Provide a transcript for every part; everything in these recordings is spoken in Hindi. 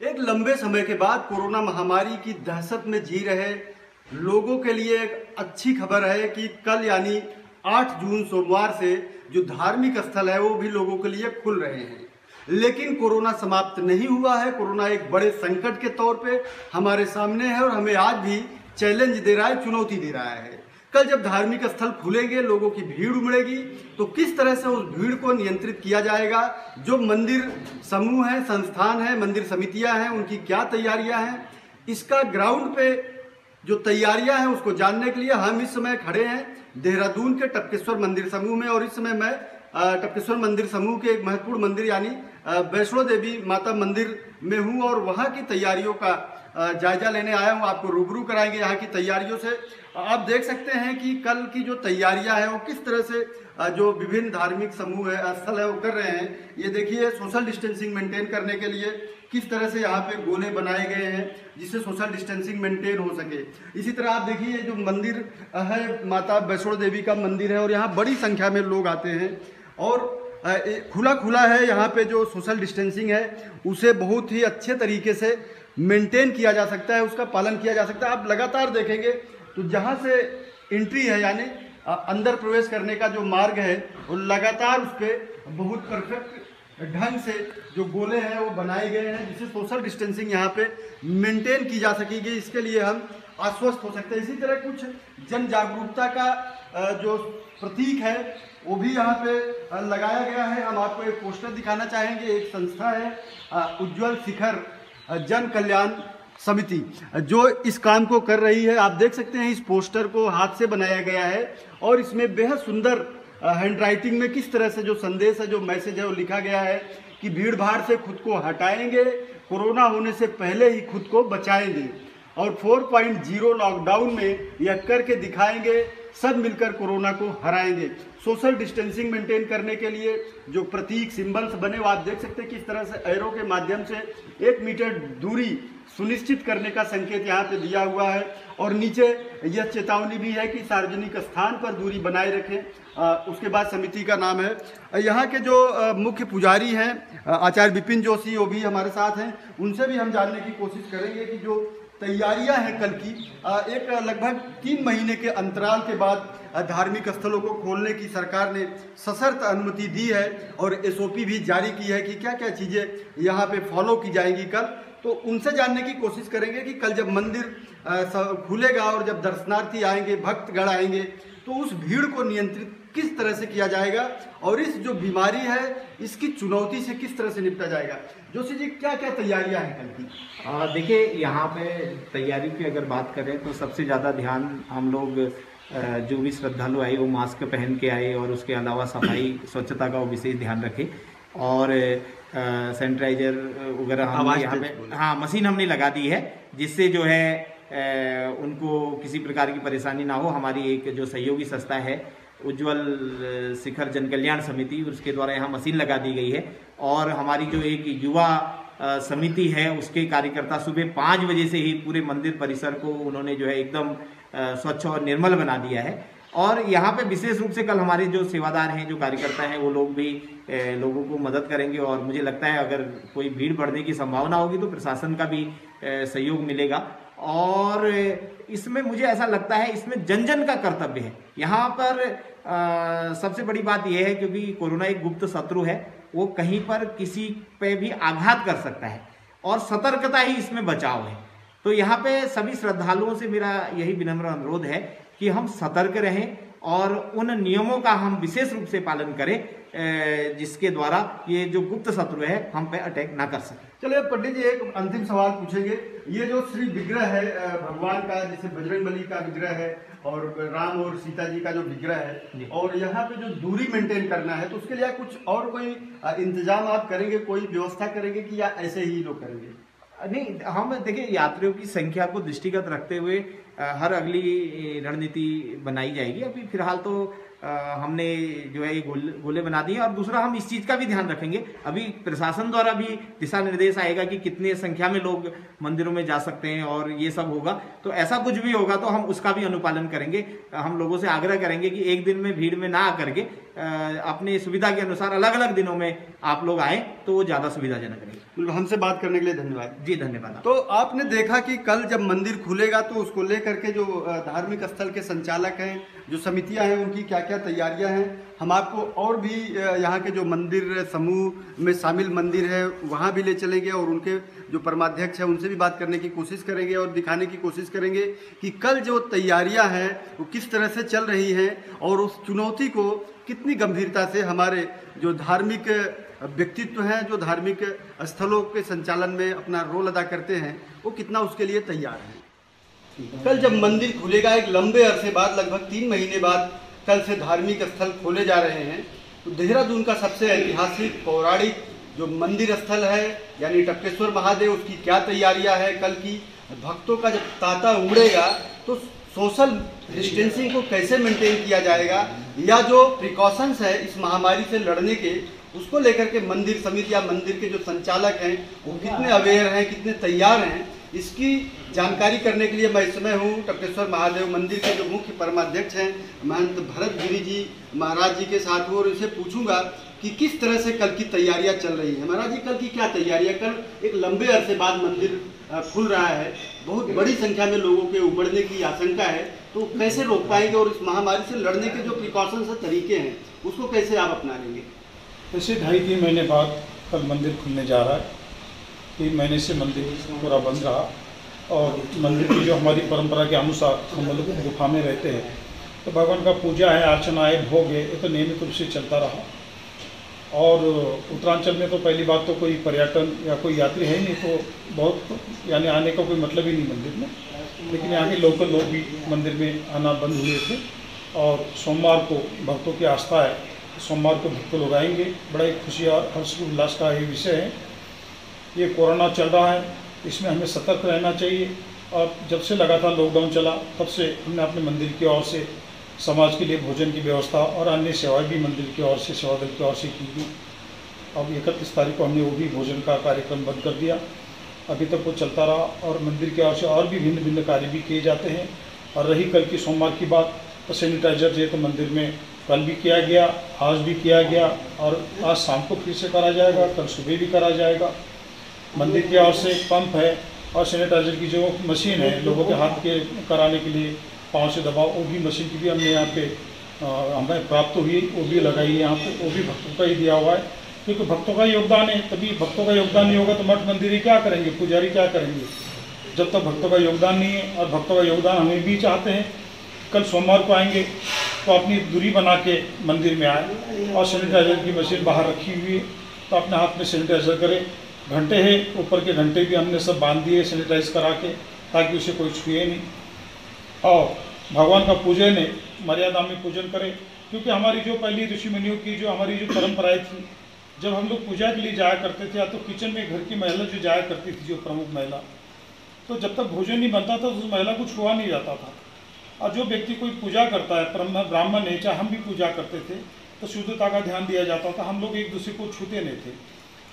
एक लंबे समय के बाद कोरोना महामारी की दहशत में जी रहे लोगों के लिए एक अच्छी खबर है कि कल यानी 8 जून सोमवार से जो धार्मिक स्थल है वो भी लोगों के लिए खुल रहे हैं। लेकिन कोरोना समाप्त नहीं हुआ है। कोरोना एक बड़े संकट के तौर पे हमारे सामने है और हमें आज भी चैलेंज दे रहा है, चुनौती दे रहा है। कल जब धार्मिक स्थल खुलेंगे, लोगों की भीड़ उमड़ेगी, तो किस तरह से उस भीड़ को नियंत्रित किया जाएगा। जो मंदिर समूह है, संस्थान है, मंदिर समितियां हैं, उनकी क्या तैयारियां हैं, इसका ग्राउंड पे जो तैयारियां हैं उसको जानने के लिए हम इस समय खड़े हैं देहरादून के टपकेश्वर मंदिर समूह में। और इस समय मैं टपकेश्वर मंदिर समूह के एक महत्वपूर्ण मंदिर यानी वैष्णो देवी माता मंदिर में हूं और वहां की तैयारियों का जायजा लेने आया हूं। आपको रूबरू कराएंगे यहाँ की तैयारियों से। आप देख सकते हैं कि कल की जो तैयारियां हैं वो किस तरह से जो विभिन्न धार्मिक समूह है, स्थल है, वो कर रहे हैं। ये देखिए, सोशल डिस्टेंसिंग मेंटेन करने के लिए किस तरह से यहाँ पे गोले बनाए गए हैं जिससे सोशल डिस्टेंसिंग मेंटेन हो सके। इसी तरह आप देखिए, जो मंदिर है माता वैष्णो देवी का मंदिर है और यहाँ बड़ी संख्या में लोग आते हैं और खुला है। यहाँ पे जो सोशल डिस्टेंसिंग है उसे बहुत ही अच्छे तरीके से मेंटेन किया जा सकता है, उसका पालन किया जा सकता है। आप लगातार देखेंगे तो जहाँ से एंट्री है यानी अंदर प्रवेश करने का जो मार्ग है वो लगातार उस पर बहुत परफेक्ट ढंग से जो गोले हैं वो बनाए गए हैं जिससे सोशल डिस्टेंसिंग यहाँ पे मेंटेन की जा सकेगी। इसके लिए हम आश्वस्त हो सकते हैं। इसी तरह कुछ जन जागरूकता का जो प्रतीक है वो भी यहाँ पे लगाया गया है। हम आपको एक पोस्टर दिखाना चाहेंगे। एक संस्था है उज्ज्वल शिखर जन कल्याण समिति जो इस काम को कर रही है। आप देख सकते हैं इस पोस्टर को हाथ से बनाया गया है और इसमें बेहद सुंदर हैंड राइटिंग में किस तरह से जो संदेश है, जो मैसेज है वो लिखा गया है कि भीड़ भाड़ से खुद को हटाएंगे, कोरोना होने से पहले ही खुद को बचाएंगे और 4.0 लॉकडाउन में यह करके दिखाएंगे, सब मिलकर कोरोना को हराएंगे। सोशल डिस्टेंसिंग मेंटेन करने के लिए जो प्रतीक सिंबल्स बने वो आप देख सकते हैं किस तरह से एरो के माध्यम से 1 मीटर दूरी सुनिश्चित करने का संकेत यहाँ पे दिया हुआ है और नीचे यह चेतावनी भी है कि सार्वजनिक स्थान पर दूरी बनाए रखें। उसके बाद समिति का नाम है। यहाँ के जो मुख्य पुजारी हैं आचार्य विपिन जोशी, वो भी हमारे साथ हैं। उनसे भी हम जानने की कोशिश करेंगे कि जो तैयारियां हैं कल की, एक लगभग 3 महीने के अंतराल के बाद धार्मिक स्थलों को खोलने की सरकार ने सशर्त अनुमति दी है और एसओपी भी जारी की है कि क्या क्या चीज़ें यहाँ पे फॉलो की जाएंगी कल। तो उनसे जानने की कोशिश करेंगे कि कल जब मंदिर खुलेगा और जब दर्शनार्थी आएंगे, भक्तगण आएंगे, तो उस भीड़ को नियंत्रित किस तरह से किया जाएगा और इस जो बीमारी है इसकी चुनौती से किस तरह से निपटा जाएगा। जोशी जी, क्या क्या तैयारियां हैं कल की? देखिए, यहाँ पे तैयारी की अगर बात करें तो सबसे ज़्यादा ध्यान हम लोग जो भी श्रद्धालु आए वो मास्क पहन के आए और उसके अलावा सफाई स्वच्छता का वो विशेष ध्यान रखें और सैनिटाइजर वगैरह हम यहाँ पे मशीन हमने लगा दी है जिससे जो है उनको किसी प्रकार की परेशानी ना हो। हमारी एक जो सहयोगी संस्था है उज्ज्वल शिखर जन कल्याण समिति, उसके द्वारा यहाँ मशीन लगा दी गई है और हमारी जो एक युवा समिति है उसके कार्यकर्ता सुबह 5 बजे से ही पूरे मंदिर परिसर को उन्होंने जो है एकदम स्वच्छ और निर्मल बना दिया है। और यहाँ पे विशेष रूप से कल हमारे जो सेवादार हैं, जो कार्यकर्ता हैं, वो लोग भी लोगों को मदद करेंगे और मुझे लगता है अगर कोई भीड़ बढ़ने की संभावना होगी तो प्रशासन का भी सहयोग मिलेगा। और इसमें मुझे ऐसा लगता है इसमें जन जन का कर्तव्य है। यहाँ पर सबसे बड़ी बात यह है क्योंकि कोरोना एक गुप्त शत्रु है, वो कहीं पर किसी पे भी आघात कर सकता है और सतर्कता ही इसमें बचाव है। तो यहाँ पे सभी श्रद्धालुओं से मेरा यही विनम्र अनुरोध है कि हम सतर्क रहें और उन नियमों का हम विशेष रूप से पालन करें जिसके द्वारा ये जो गुप्त शत्रु है हम पे अटैक ना कर सके। चलिए पंडित जी, एक अंतिम सवाल पूछेंगे। ये जो श्री विग्रह है भगवान का, जैसे बजरंगबली का विग्रह है और राम और सीता जी का जो विग्रह है, और यहाँ पे जो दूरी मेंटेन करना है तो उसके लिए कुछ और कोई इंतजाम आप करेंगे, कोई व्यवस्था करेंगे कि या ऐसे ही लोग करेंगे? नहीं, हम देखिए यात्रियों की संख्या को दृष्टिगत रखते हुए हर अगली रणनीति बनाई जाएगी। अभी फिलहाल तो हमने जो है ये गोले बना दिए। और दूसरा, हम इस चीज़ का भी ध्यान रखेंगे, अभी प्रशासन द्वारा भी दिशा निर्देश आएगा कि कितने संख्या में लोग मंदिरों में जा सकते हैं और ये सब होगा। तो ऐसा कुछ भी होगा तो हम उसका भी अनुपालन करेंगे। हम लोगों से आग्रह करेंगे कि एक दिन में भीड़ में ना आकर के अपने सुविधा के अनुसार अलग अलग दिनों में आप लोग आए तो वो ज़्यादा सुविधाजनक रहेगा। हमसे बात करने के लिए धन्यवाद। जी धन्यवाद। तो आपने देखा कि कल जब मंदिर खुलेगा तो उसको लेकर के जो धार्मिक स्थल के संचालक हैं, जो समितियां हैं, उनकी क्या क्या तैयारियां हैं। हम आपको और भी यहाँ के जो मंदिर समूह में शामिल मंदिर है वहाँ भी ले चलेंगे और उनके जो परमाध्यक्ष हैं उनसे भी बात करने की कोशिश करेंगे और दिखाने की कोशिश करेंगे कि कल जो तैयारियां हैं वो किस तरह से चल रही हैं और उस चुनौती को कितनी गंभीरता से हमारे जो धार्मिक व्यक्तित्व हैं, जो धार्मिक स्थलों के संचालन में अपना रोल अदा करते हैं, वो कितना उसके लिए तैयार हैं। कल जब मंदिर खुलेगा, एक लंबे अरसे बाद, लगभग 3 महीने बाद कल से धार्मिक स्थल खोले जा रहे हैं, तो देहरादून का सबसे ऐतिहासिक पौराणिक जो मंदिर स्थल है यानी टपकेश्वर महादेव, उसकी क्या तैयारियां है कल की। भक्तों का जब तांता उमड़ेगा तो सोशल डिस्टेंसिंग को कैसे मेंटेन किया जाएगा, या जो प्रिकॉशंस है इस महामारी से लड़ने के, उसको लेकर के मंदिर समिति या मंदिर के जो संचालक हैं वो कितने अवेयर हैं, कितने तैयार हैं, इसकी जानकारी करने के लिए मैं इस समय हूँ टपकेश्वर महादेव मंदिर के जो मुख्य परमाध्यक्ष हैं महंत भरत गिरी जी महाराज जी के साथ हूँ और इनसे पूछूंगा कि किस तरह से कल की तैयारियां चल रही हैं। महाराज जी, कल की क्या तैयारियां? कल एक लंबे अरसे बाद मंदिर खुल रहा है, बहुत बड़ी संख्या में लोगों के उमड़ने की आशंका है, तो कैसे रोक पाएंगे और इस महामारी से लड़ने के जो प्रिकॉशंस और तरीके हैं उसको कैसे आप अपना लेंगे? वैसे 2.5-3 महीने बाद कल मंदिर खुलने जा रहा है। 3 महीने से मंदिर पूरा बंद रहा और मंदिर की जो हमारी परंपरा के अनुसार हम लोग गुफा में रहते हैं तो भगवान का पूजा है, अर्चना है, भोग है, ये तो नियमित रूप से चलता रहा। और उत्तरांचल में तो पहली बात तो कोई पर्यटन या कोई यात्री है नहीं, तो बहुत यानी आने का कोई मतलब ही नहीं मंदिर में। लेकिन यहाँ के लोकल लोग भी मंदिर में आना बंद हुए थे और सोमवार को भक्तों की आस्था है, सोमवार को भक्त लोग आएंगे। बड़ा ही खुशी और हर्ष उल्लास का ये विषय है। ये कोरोना चल रहा है, इसमें हमें सतर्क रहना चाहिए। और जब से लगातार लॉकडाउन चला तब से हमने अपने मंदिर की ओर से समाज के लिए भोजन की व्यवस्था और अन्य सेवाएं भी मंदिर की ओर से, सेवा दल की ओर से की गई। अब 31 तारीख को हमने वो भी भोजन का कार्यक्रम बंद कर दिया। अभी तक वो चलता रहा और मंदिर की ओर से और भी भिन्न भिन्न कार्य भी किए जाते हैं। और रही कल की सोमवार की बात, तो सैनिटाइजर जो है तो मंदिर में कल भी किया गया, आज भी किया गया और आज शाम को फिर से करा जाएगा, कल सुबह भी करा जाएगा। मंदिर की ओर से एक पंप है और सैनिटाइजर की जो मशीन है लोगों के हाथ के कराने के लिए पाँव से दबाव, वो भी मशीन की भी हमने यहाँ पे हमें प्राप्त हुई, वो भी लगाई है यहाँ पे, वो भी भक्तों का ही दिया हुआ है। क्योंकि भक्तों का योगदान है, तभी भक्तों का योगदान नहीं होगा तो मठ मंदिर क्या करेंगे, पुजारी क्या करेंगे, जब तक भक्तों का योगदान नहीं है। और भक्तों का योगदान हमें भी चाहते हैं। कल सोमवार को आएंगे तो अपनी दूरी बना के मंदिर में आए और सैनिटाइजर की मशीन बाहर रखी हुई है तो अपने हाथ में सैनिटाइजर करें। घंटे हैं, ऊपर के घंटे भी हमने सब बांध दिए सैनिटाइज करा के, ताकि उसे कोई छुए नहीं। और भगवान का पूजन है, मर्यादा में पूजन करें। क्योंकि हमारी जो पहली ऋषि मुनियों की जो हमारी जो परंपराएं थी, जब हम लोग पूजा के लिए जाया करते थे या तो किचन में घर की महिला जो जाया करती थी, जो प्रमुख महिला, तो जब तक भोजन नहीं बनता था उस महिला को छुआ नहीं जाता था। और जो व्यक्ति कोई पूजा करता है, ब्राह्मण है, चाहे हम भी पूजा करते थे, तो शुद्धता का ध्यान दिया जाता था। हम लोग एक दूसरे को छूते नहीं थे।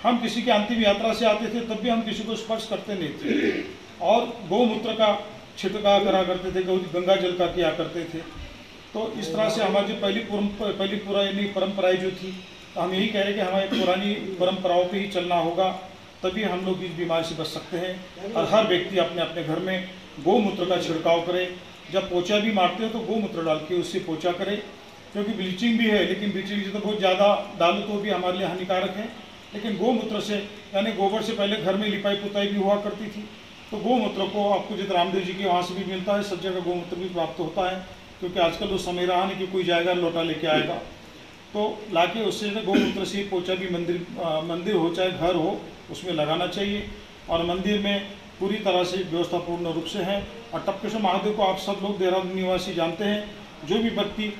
हम किसी की अंतिम यात्रा से आते थे तब भी हम किसी को स्पर्श करते नहीं थे। और गौमूत्र का छिड़काव करा करते थे, गंगा जल का किया करते थे। तो इस तरह से हमारी जो पहली पुरानी परंपराएं जो थी, तो हम यही कह रहे हैं कि हमें पुरानी परंपराओं पे ही चलना होगा, तभी हम लोग इस बीमारी से बच सकते हैं। और हर व्यक्ति अपने अपने घर में गौमूत्र का छिड़काव करे। जब पोछा भी मारते हो तो गौमूत्र डाल के उससे पोछा करें। क्योंकि ब्लीचिंग भी है, लेकिन ब्लीचिंग तो बहुत ज़्यादा डालो तो भी हमारे लिए हानिकारक है। लेकिन गौमूत्र से, यानी गोबर से पहले घर में लिपाई पुताई भी हुआ करती थी, तो गौमूत्र को आपको जितना रामदेव जी के वहाँ से भी मिलता है, सब जगह गौमूत्र भी प्राप्त होता है। क्योंकि आजकल वो समय रहा नहीं कि कोई जाएगा लोटा लेके आएगा, तो लाके उससे गौमूत्र से पोछा भी मंदिर हो चाहे घर हो उसमें लगाना चाहिए। और मंदिर में पूरी तरह से व्यवस्था पूर्ण रूप से है। और टपकेश्वर महादेव को आप सब लोग देहरादून निवासी जानते हैं। जो भी व्यक्ति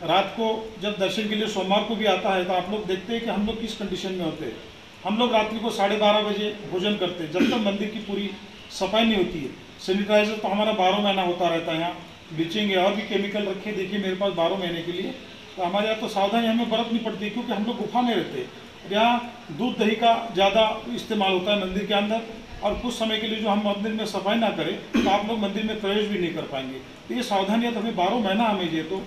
रात को जब दर्शन के लिए सोमवार को भी आता है तो आप लोग देखते हैं कि हम लोग किस कंडीशन में होते हैं। हम लोग रात्रि को 12:30 बजे भोजन करते हैं, जब तक मंदिर की पूरी सफाई नहीं होती है। सैनिटाइजर तो हमारा 12 महीना होता रहता है। यहाँ ब्लीचिंग है और भी केमिकल रखे, देखिए मेरे पास 12 महीने के लिए तो हमारे यहाँ तो सावधानी हमें बरतनी पड़ती है, क्योंकि हम लोग गुफा में रहते हैं। यहाँ दूध दही का ज़्यादा इस्तेमाल होता है मंदिर के अंदर, और कुछ समय के लिए जो हम मंदिर में सफाई ना करें तो आप लोग मंदिर में प्रवेश भी नहीं कर पाएंगे। तो ये सावधानियाँ तो हमें 12 महीना हमें ये तो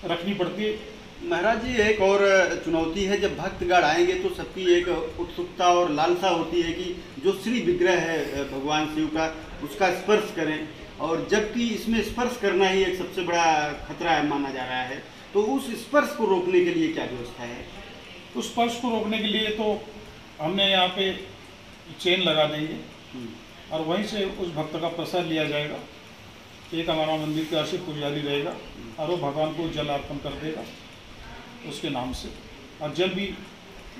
रखनी पड़ती है। महाराज जी, एक और चुनौती है, जब भक्तगण आएंगे तो सबकी एक उत्सुकता और लालसा होती है कि जो श्री विग्रह है भगवान शिव का, उसका स्पर्श करें, और जबकि इसमें स्पर्श करना ही एक सबसे बड़ा खतरा है माना जा रहा है। तो उस स्पर्श को रोकने के लिए क्या व्यवस्था है? उस स्पर्श को रोकने के लिए तो हमने यहाँ पे चेन लगा देंगे और वहीं से उस भक्त का प्रसाद लिया जाएगा। एक हमारा मंदिर का अर्शित पुजारी रहेगा और वो भगवान को जल अर्पण कर देगा उसके नाम से, और जल भी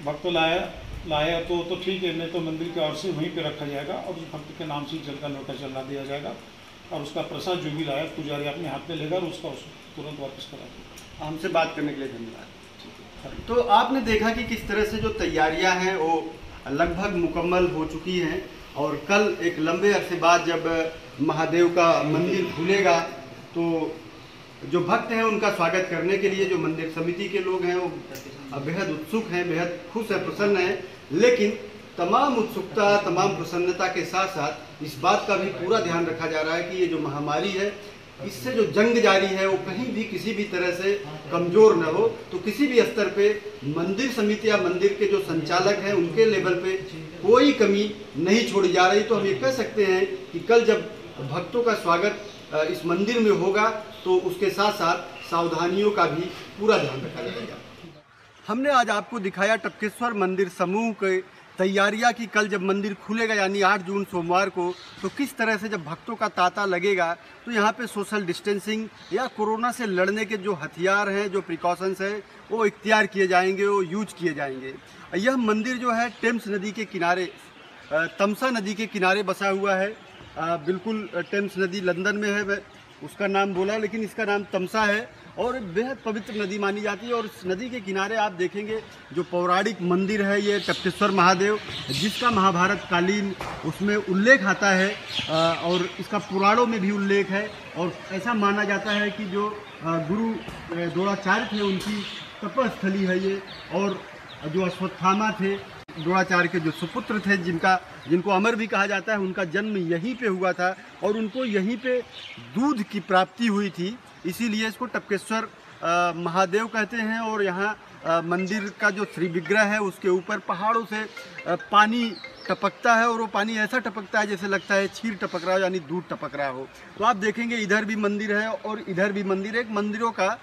भक्त लाया तो ठीक है, नहीं तो मंदिर के ओर से वहीं पे रखा जाएगा और उस भक्त के नाम से जल का लोटा चला दिया जाएगा, और उसका प्रसाद जो भी लाया पुजारी अपने हाथ में लेगा और उसका तुरंत वापस करा देगा। हमसे बात करने के लिए धन्यवाद। तो आपने देखा कि किस तरह से जो तैयारियां हैं वो लगभग मुकम्मल हो चुकी हैं, और कल एक लंबे अरसे बाद जब महादेव का मंदिर खुलेगा तो जो भक्त हैं उनका स्वागत करने के लिए जो मंदिर समिति के लोग हैं वो बेहद उत्सुक हैं, बेहद खुश हैं, प्रसन्न हैं। लेकिन तमाम उत्सुकता, तमाम प्रसन्नता के साथ साथ इस बात का भी पूरा ध्यान रखा जा रहा है कि ये जो महामारी है, इससे जो जंग जारी है वो कहीं भी किसी भी तरह से कमज़ोर न हो। तो किसी भी स्तर पे मंदिर समिति या मंदिर के जो संचालक हैं उनके लेवल पे कोई कमी नहीं छोड़ी जा रही। तो हम ये कह सकते हैं कि कल जब भक्तों का स्वागत इस मंदिर में होगा तो उसके साथ साथ सावधानियों का भी पूरा ध्यान रखा जाएगा। हमने आज आपको दिखाया टपकेश्वर मंदिर समूह के तैयारियां कि कल जब मंदिर खुलेगा यानी 8 जून सोमवार को, तो किस तरह से जब भक्तों का तांता लगेगा तो यहाँ पे सोशल डिस्टेंसिंग या कोरोना से लड़ने के जो हथियार हैं, जो प्रिकॉशंस हैं, वो इख्तियार किए जाएंगे, वो यूज किए जाएंगे। यह मंदिर जो है टेम्स नदी के किनारे, तमसा नदी के किनारे बसा हुआ है। बिल्कुल टेम्स नदी लंदन में है, उसका नाम बोला, लेकिन इसका नाम तमसा है और बेहद पवित्र नदी मानी जाती है। और इस नदी के किनारे आप देखेंगे जो पौराणिक मंदिर है ये टपकेश्वर महादेव, जिसका महाभारत कालीन उसमें उल्लेख आता है और इसका पुराणों में भी उल्लेख है। और ऐसा माना जाता है कि जो गुरु द्रोणाचार्य थे उनकी तपस्थली है ये, और जो अश्वत्थामा थे द्रोणाचार्य के जो सुपुत्र थे, जिनको अमर भी कहा जाता है, उनका जन्म यहीं पे हुआ था और उनको यहीं पे दूध की प्राप्ति हुई थी, इसीलिए इसको टपकेश्वर महादेव कहते हैं। और यहाँ मंदिर का जो श्री विग्रह है उसके ऊपर पहाड़ों से पानी टपकता है, और वो पानी ऐसा टपकता है जैसे लगता है क्षीर टपक रहा हो, यानी दूध टपक रहा हो। तो आप देखेंगे इधर भी मंदिर है और इधर भी मंदिर है, एक मंदिरों का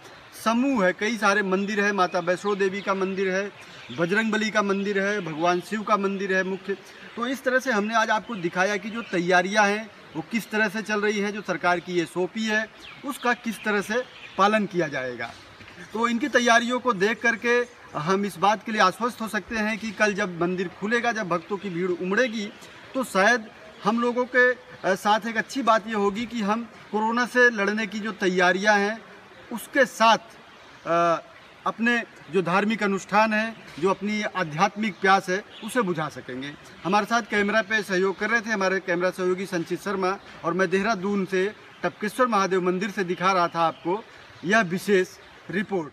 समूह है, कई सारे मंदिर है। माता वैष्णो देवी का मंदिर है, बजरंगबली का मंदिर है, भगवान शिव का मंदिर है मुख्य। तो इस तरह से हमने आज आपको दिखाया कि जो तैयारियां हैं वो किस तरह से चल रही हैं, जो सरकार की ये SOP है उसका किस तरह से पालन किया जाएगा। तो इनकी तैयारियों को देख करके हम इस बात के लिए आश्वस्त हो सकते हैं कि कल जब मंदिर खुलेगा, जब भक्तों की भीड़ उमड़ेगी, तो शायद हम लोगों के साथ एक अच्छी बात ये होगी कि हम कोरोना से लड़ने की जो तैयारियां हैं उसके साथ अपने जो धार्मिक अनुष्ठान है, जो अपनी आध्यात्मिक प्यास है, उसे बुझा सकेंगे। हमारे साथ कैमरा पे सहयोग कर रहे थे हमारे कैमरा सहयोगी संचित शर्मा, और मैं देहरादून से टपकेश्वर महादेव मंदिर से दिखा रहा था आपको यह विशेष रिपोर्ट।